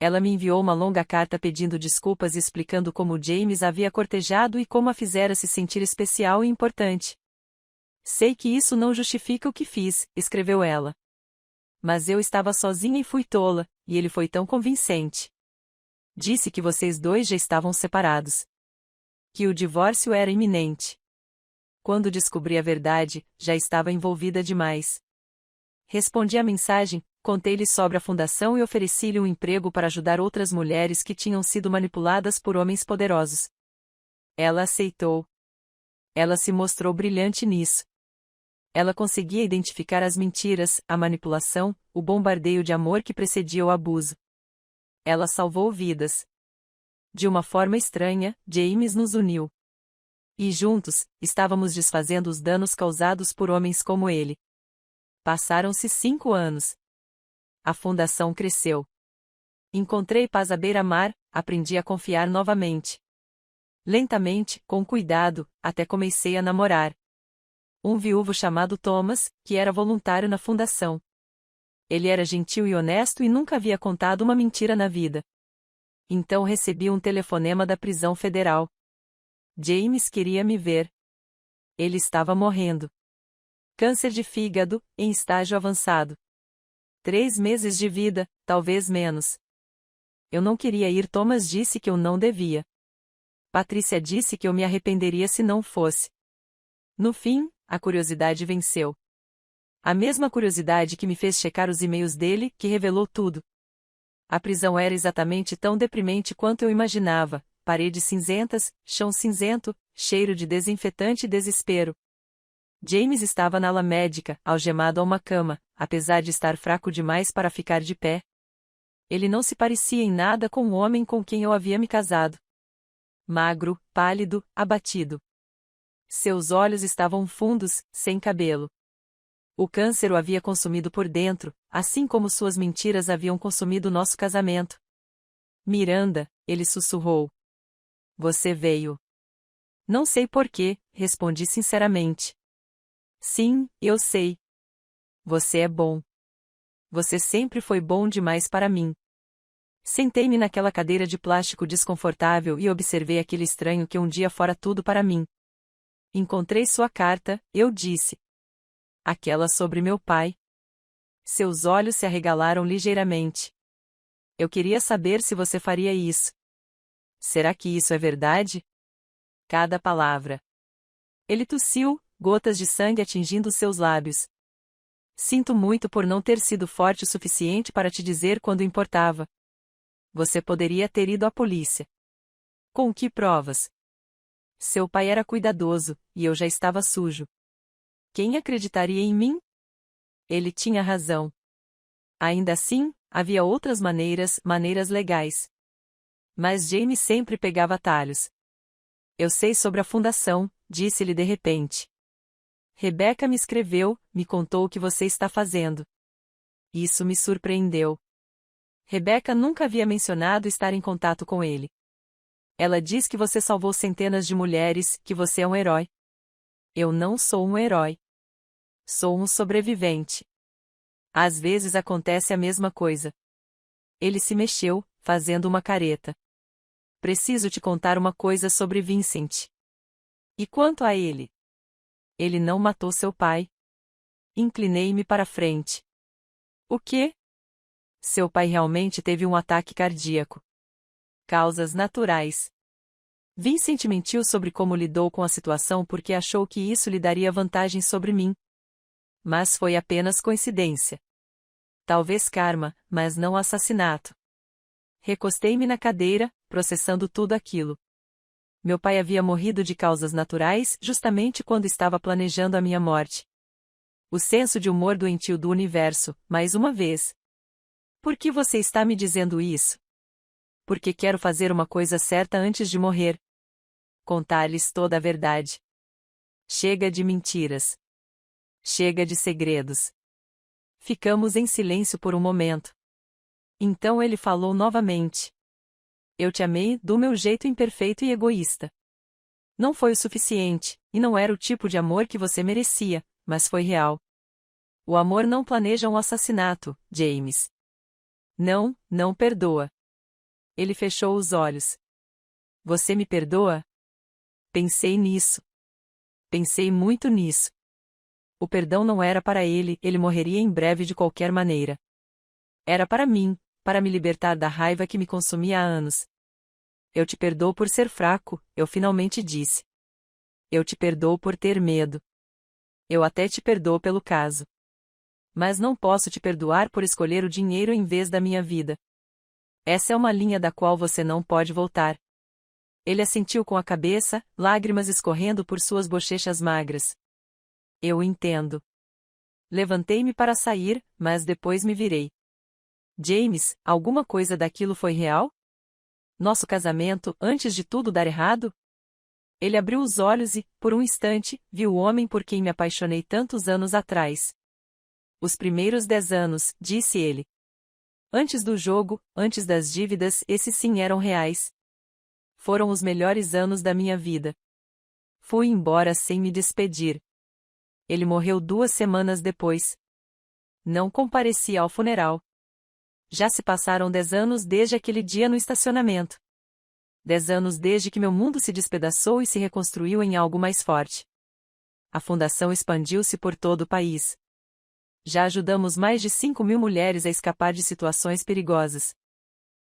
Ela me enviou uma longa carta pedindo desculpas e explicando como James a havia cortejado e como a fizera se sentir especial e importante. Sei que isso não justifica o que fiz, escreveu ela. Mas eu estava sozinha e fui tola, e ele foi tão convincente. Disse que vocês dois já estavam separados. Que o divórcio era iminente. Quando descobri a verdade, já estava envolvida demais. Respondi à mensagem, contei-lhe sobre a fundação e ofereci-lhe um emprego para ajudar outras mulheres que tinham sido manipuladas por homens poderosos. Ela aceitou. Ela se mostrou brilhante nisso. Ela conseguia identificar as mentiras, a manipulação, o bombardeio de amor que precedia o abuso. Ela salvou vidas. De uma forma estranha, James nos uniu. E juntos, estávamos desfazendo os danos causados por homens como ele. Passaram-se 5 anos. A fundação cresceu. Encontrei paz à beira-mar, aprendi a confiar novamente. Lentamente, com cuidado, até comecei a namorar. Um viúvo chamado Thomas, que era voluntário na fundação. Ele era gentil e honesto e nunca havia contado uma mentira na vida. Então recebi um telefonema da prisão federal. James queria me ver. Ele estava morrendo. Câncer de fígado, em estágio avançado. 3 meses de vida, talvez menos. Eu não queria ir. Thomas disse que eu não devia. Patrícia disse que eu me arrependeria se não fosse. No fim, a curiosidade venceu. A mesma curiosidade que me fez checar os e-mails dele, que revelou tudo. A prisão era exatamente tão deprimente quanto eu imaginava, paredes cinzentas, chão cinzento, cheiro de desinfetante e desespero. James estava na ala médica, algemado a uma cama, apesar de estar fraco demais para ficar de pé. Ele não se parecia em nada com o homem com quem eu havia me casado. Magro, pálido, abatido. Seus olhos estavam fundos, sem cabelo. O câncer o havia consumido por dentro, assim como suas mentiras haviam consumido nosso casamento. Miranda, ele sussurrou. Você veio. Não sei porquê, respondi sinceramente. Sim, eu sei. Você é bom. Você sempre foi bom demais para mim. Sentei-me naquela cadeira de plástico desconfortável e observei aquele estranho que um dia fora tudo para mim. Encontrei sua carta, eu disse. Aquela sobre meu pai. Seus olhos se arregalaram ligeiramente. Eu queria saber se você faria isso. Será que isso é verdade? Cada palavra. Ele tossiu, gotas de sangue atingindo seus lábios. Sinto muito por não ter sido forte o suficiente para te dizer quando importava. Você poderia ter ido à polícia. Com que provas? Seu pai era cuidadoso, e eu já estava sujo. Quem acreditaria em mim? Ele tinha razão. Ainda assim, havia outras maneiras legais. Mas James sempre pegava atalhos. Eu sei sobre a fundação, disse-lhe de repente. Rebeca me escreveu, me contou o que você está fazendo. Isso me surpreendeu. Rebeca nunca havia mencionado estar em contato com ele. Ela diz que você salvou centenas de mulheres, que você é um herói. Eu não sou um herói. Sou um sobrevivente. Às vezes acontece a mesma coisa. Ele se mexeu, fazendo uma careta. Preciso te contar uma coisa sobre Vincent. E quanto a ele? Ele não matou seu pai. Inclinei-me para frente. O quê? Seu pai realmente teve um ataque cardíaco. Causas naturais. Vincent mentiu sobre como lidou com a situação porque achou que isso lhe daria vantagem sobre mim. Mas foi apenas coincidência. Talvez karma, mas não assassinato. Recostei-me na cadeira, processando tudo aquilo. Meu pai havia morrido de causas naturais justamente quando estava planejando a minha morte. O senso de humor doentio do universo, mais uma vez. Por que você está me dizendo isso? Porque quero fazer uma coisa certa antes de morrer. Contar-lhes toda a verdade. Chega de mentiras. Chega de segredos. Ficamos em silêncio por um momento. Então ele falou novamente. Eu te amei do meu jeito imperfeito e egoísta. Não foi o suficiente, e não era o tipo de amor que você merecia, mas foi real. O amor não planeja um assassinato, James. Não, não perdoa. Ele fechou os olhos. Você me perdoa? Pensei nisso. Pensei muito nisso. O perdão não era para ele, ele morreria em breve de qualquer maneira. Era para mim, para me libertar da raiva que me consumia há anos. Eu te perdoo por ser fraco, eu finalmente disse. Eu te perdoo por ter medo. Eu até te perdoo pelo caso. Mas não posso te perdoar por escolher o dinheiro em vez da minha vida. Essa é uma linha da qual você não pode voltar. Ele assentiu com a cabeça, lágrimas escorrendo por suas bochechas magras. Eu entendo. Levantei-me para sair, mas depois me virei. James, alguma coisa daquilo foi real? Nosso casamento, antes de tudo dar errado? Ele abriu os olhos e, por um instante, viu o homem por quem me apaixonei tantos anos atrás. Os primeiros 10 anos, disse ele. Antes do jogo, antes das dívidas, esses sim eram reais. Foram os melhores anos da minha vida. Fui embora sem me despedir. Ele morreu 2 semanas depois. Não compareci ao funeral. Já se passaram 10 anos desde aquele dia no estacionamento. 10 anos desde que meu mundo se despedaçou e se reconstruiu em algo mais forte. A fundação expandiu-se por todo o país. Já ajudamos mais de 5.000 mulheres a escapar de situações perigosas.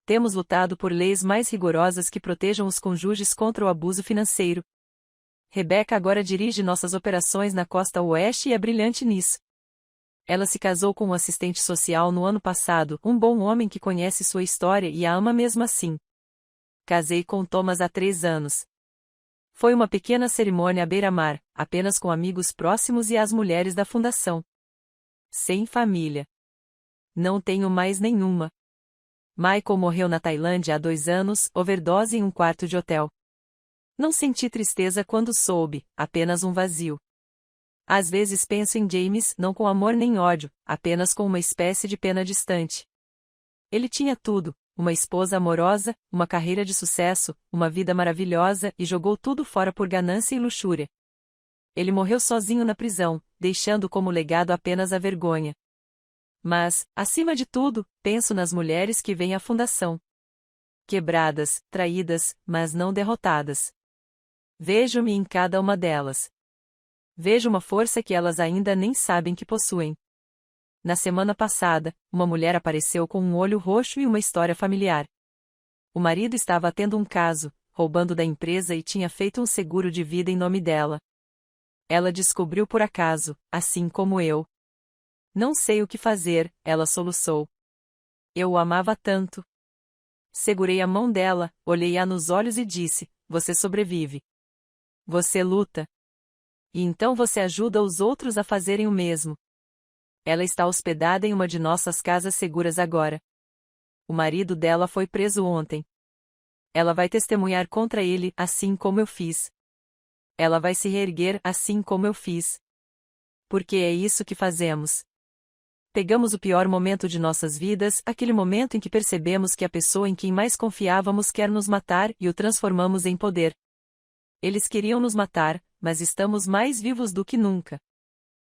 Temos lutado por leis mais rigorosas que protejam os cônjuges contra o abuso financeiro. Rebeca agora dirige nossas operações na costa oeste e é brilhante nisso. Ela se casou com um assistente social no ano passado, um bom homem que conhece sua história e a ama mesmo assim. Casei com Thomas há 3 anos. Foi uma pequena cerimônia à beira-mar, apenas com amigos próximos e as mulheres da fundação. Sem família. Não tenho mais nenhuma. Michael morreu na Tailândia há 2 anos, overdose em um quarto de hotel. Não senti tristeza quando soube, apenas um vazio. Às vezes penso em James não com amor nem ódio, apenas com uma espécie de pena distante. Ele tinha tudo, uma esposa amorosa, uma carreira de sucesso, uma vida maravilhosa e jogou tudo fora por ganância e luxúria. Ele morreu sozinho na prisão, deixando como legado apenas a vergonha. Mas, acima de tudo, penso nas mulheres que vêm à fundação. Quebradas, traídas, mas não derrotadas. Vejo-me em cada uma delas. Vejo uma força que elas ainda nem sabem que possuem. Na semana passada, uma mulher apareceu com um olho roxo e uma história familiar. O marido estava tendo um caso, roubando da empresa e tinha feito um seguro de vida em nome dela. Ela descobriu por acaso, assim como eu. Não sei o que fazer, ela soluçou. Eu o amava tanto. Segurei a mão dela, olhei-a nos olhos e disse: você sobrevive. Você luta. E então você ajuda os outros a fazerem o mesmo. Ela está hospedada em uma de nossas casas seguras agora. O marido dela foi preso ontem. Ela vai testemunhar contra ele, assim como eu fiz. Ela vai se reerguer, assim como eu fiz. Porque é isso que fazemos. Pegamos o pior momento de nossas vidas, aquele momento em que percebemos que a pessoa em quem mais confiávamos quer nos matar, e o transformamos em poder. Eles queriam nos matar, mas estamos mais vivos do que nunca.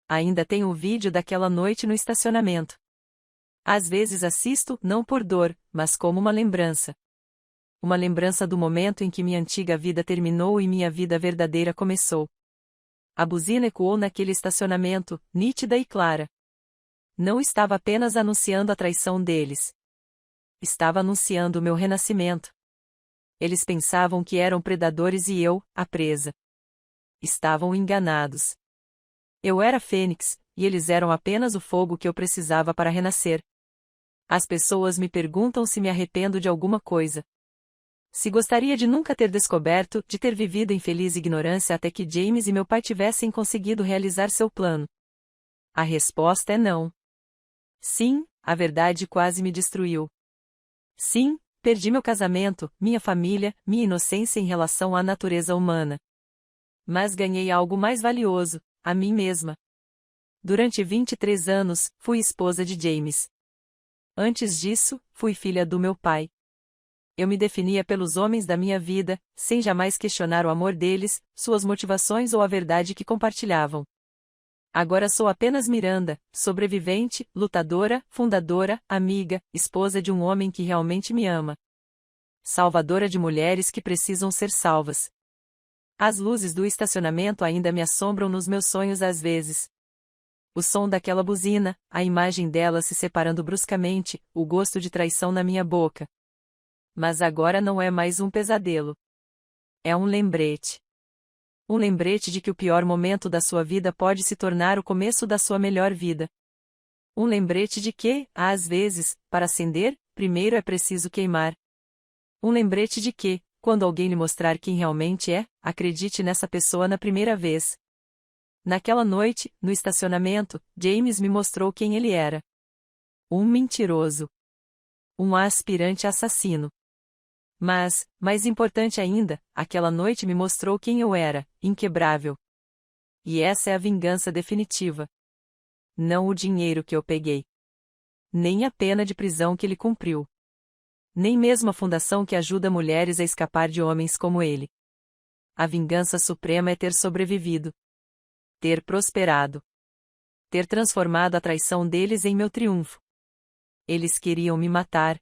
Ainda tenho o vídeo daquela noite no estacionamento. Às vezes assisto, não por dor, mas como uma lembrança. Uma lembrança do momento em que minha antiga vida terminou e minha vida verdadeira começou. A buzina ecoou naquele estacionamento, nítida e clara. Não estava apenas anunciando a traição deles. Estava anunciando o meu renascimento. Eles pensavam que eram predadores e eu, a presa. Estavam enganados. Eu era Fênix, e eles eram apenas o fogo que eu precisava para renascer. As pessoas me perguntam se me arrependo de alguma coisa. Se gostaria de nunca ter descoberto, de ter vivido em feliz ignorância até que James e meu pai tivessem conseguido realizar seu plano. A resposta é não. Sim, a verdade quase me destruiu. Sim, perdi meu casamento, minha família, minha inocência em relação à natureza humana. Mas ganhei algo mais valioso, a mim mesma. Durante 23 anos, fui esposa de James. Antes disso, fui filha do meu pai. Eu me definia pelos homens da minha vida, sem jamais questionar o amor deles, suas motivações ou a verdade que compartilhavam. Agora sou apenas Miranda, sobrevivente, lutadora, fundadora, amiga, esposa de um homem que realmente me ama. Salvadora de mulheres que precisam ser salvas. As luzes do estacionamento ainda me assombram nos meus sonhos às vezes. O som daquela buzina, a imagem dela se separando bruscamente, o gosto de traição na minha boca. Mas agora não é mais um pesadelo. É um lembrete. Um lembrete de que o pior momento da sua vida pode se tornar o começo da sua melhor vida. Um lembrete de que, às vezes, para acender, primeiro é preciso queimar. Um lembrete de que, quando alguém lhe mostrar quem realmente é, acredite nessa pessoa na primeira vez. Naquela noite, no estacionamento, James me mostrou quem ele era. Um mentiroso. Um aspirante assassino. Mas, mais importante ainda, aquela noite me mostrou quem eu era, inquebrável. E essa é a vingança definitiva. Não o dinheiro que eu peguei. Nem a pena de prisão que ele cumpriu. Nem mesmo a fundação que ajuda mulheres a escapar de homens como ele. A vingança suprema é ter sobrevivido. Ter prosperado. Ter transformado a traição deles em meu triunfo. Eles queriam me matar.